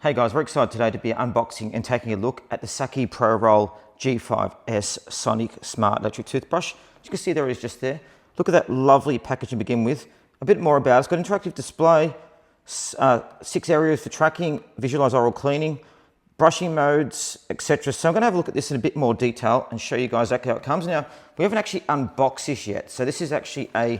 Hey guys, we're excited today to be unboxing and taking a look at the SakyProral G5S Sonic Smart Electric Toothbrush. As you can see there it is just there. Look at that lovely package to begin with. A bit more about it. It's got an interactive display, 6 areas for tracking, visualize oral cleaning, brushing modes, etc. So I'm going to have a look at this in a bit more detail and show you guys exactly how it comes. Now, we haven't actually unboxed this yet. So this is actually a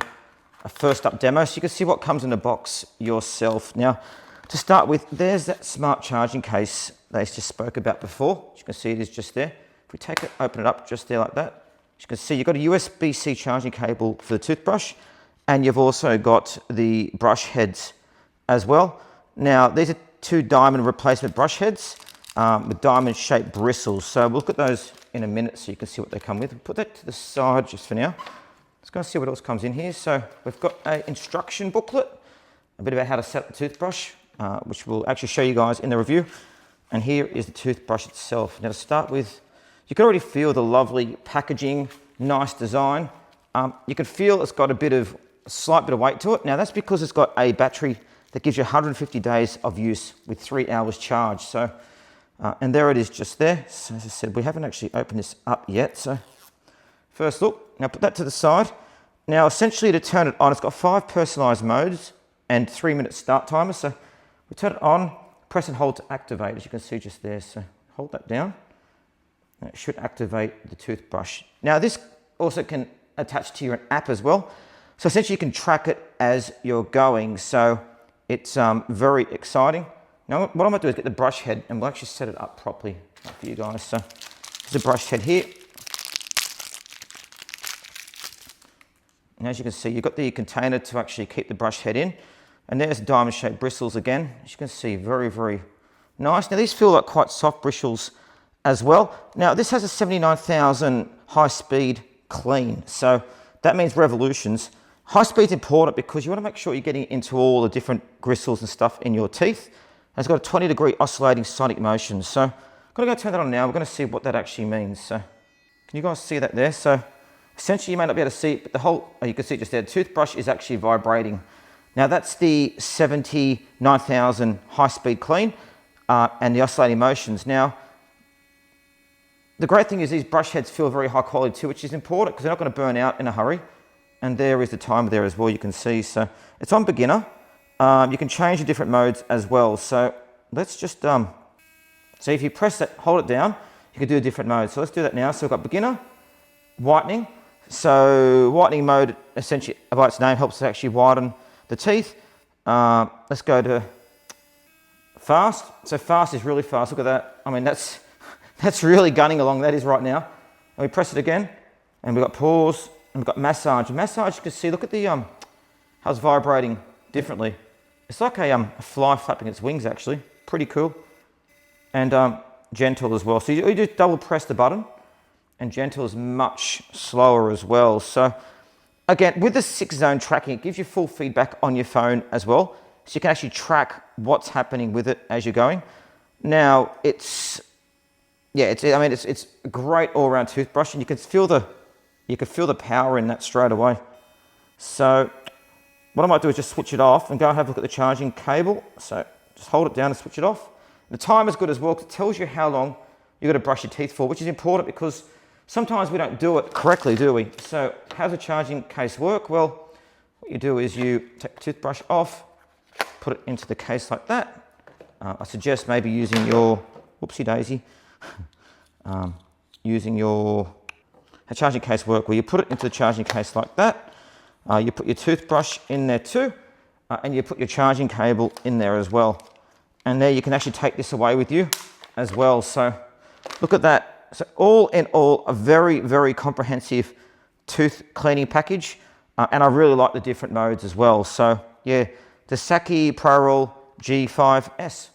first up demo. So you can see what comes in the box yourself. Now, to start with, there's that smart charging case that I just spoke about before. As you can see, it is just there. If we take it, open it up just there like that, as you can see, you've got a USB-C charging cable for the toothbrush, and you've also got the brush heads as well. Now, these are 2 diamond replacement brush heads with diamond-shaped bristles. So we'll look at those in a minute so you can see what they come with. We'll put that to the side just for now. Let's go and see what else comes in here. So we've got an instruction booklet, a bit about how to set up the toothbrush, which we'll actually show you guys in the review. And here is the toothbrush itself. Now to start with, you can already feel the lovely packaging, nice design. You can feel it's got a slight bit of weight to it. Now that's because it's got a battery that gives you 150 days of use with 3 hours charge. So, and there it is just there. So as I said, we haven't actually opened this up yet. So first look, now put that to the side. Now essentially to turn it on, it's got 5 personalized modes and 3-minute start timer. So we turn it on, press and hold to activate, as you can see just there. So hold that down, and it should activate the toothbrush. Now this also can attach to your app as well. So essentially you can track it as you're going. So it's very exciting. Now what I'm gonna do is get the brush head and we'll actually set it up properly for you guys. So there's a brush head here. And as you can see, you've got the container to actually keep the brush head in. And there's diamond-shaped bristles again. As you can see, very, very nice. Now these feel like quite soft bristles as well. Now this has a 79,000 high-speed clean. So that means revolutions. High speed's important because you want to make sure you're getting into all the different gristles and stuff in your teeth. And it's got a 20-degree oscillating sonic motion. So I'm going to go turn that on now. We're going to see what that actually means. So can you guys see that there? So essentially you may not be able to see it, but you can see it just there. The toothbrush is actually vibrating. Now that's the 79,000 high-speed clean and the oscillating motions. Now, the great thing is these brush heads feel very high quality too, which is important because they're not going to burn out in a hurry. And there is the timer there as well, you can see. So it's on beginner. You can change the different modes as well. So let's just, so if you press that, hold it down, you can do a different mode. So let's do that now. So we've got beginner, whitening. So whitening mode, essentially, by its name, helps to actually whiten the teeth. Let's go to fast. So fast is really fast. Look at that. I mean, that's really gunning along. That is right now. And we press it again, and we've got pause, and we've got massage. Massage, you can see. Look at the how it's vibrating differently. It's like a fly flapping its wings. Actually, pretty cool, and gentle as well. So you just double press the button, and gentle is much slower as well. So again, with the 6-zone tracking, it gives you full feedback on your phone as well. So you can actually track what's happening with it as you're going. Now, it's a great all-around toothbrush, and you can feel the power in that straight away. So what I might do is just switch it off and go and have a look at the charging cable. So just hold it down and switch it off. The timer's good as well because it tells you how long you've got to brush your teeth for, which is important because sometimes we don't do it correctly, do we? So how does a charging case work? Well, what you do is you take the toothbrush off, put it into the case like that. I suggest maybe using your, whoopsie daisy, using your, how charging case work? Well, you put it into the charging case like that. You put your toothbrush in there too, and you put your charging cable in there as well. And there you can actually take this away with you as well. So look at that. So all in all, a very, very comprehensive tooth cleaning package. And I really like the different modes as well. So yeah, the SakyProral G5S.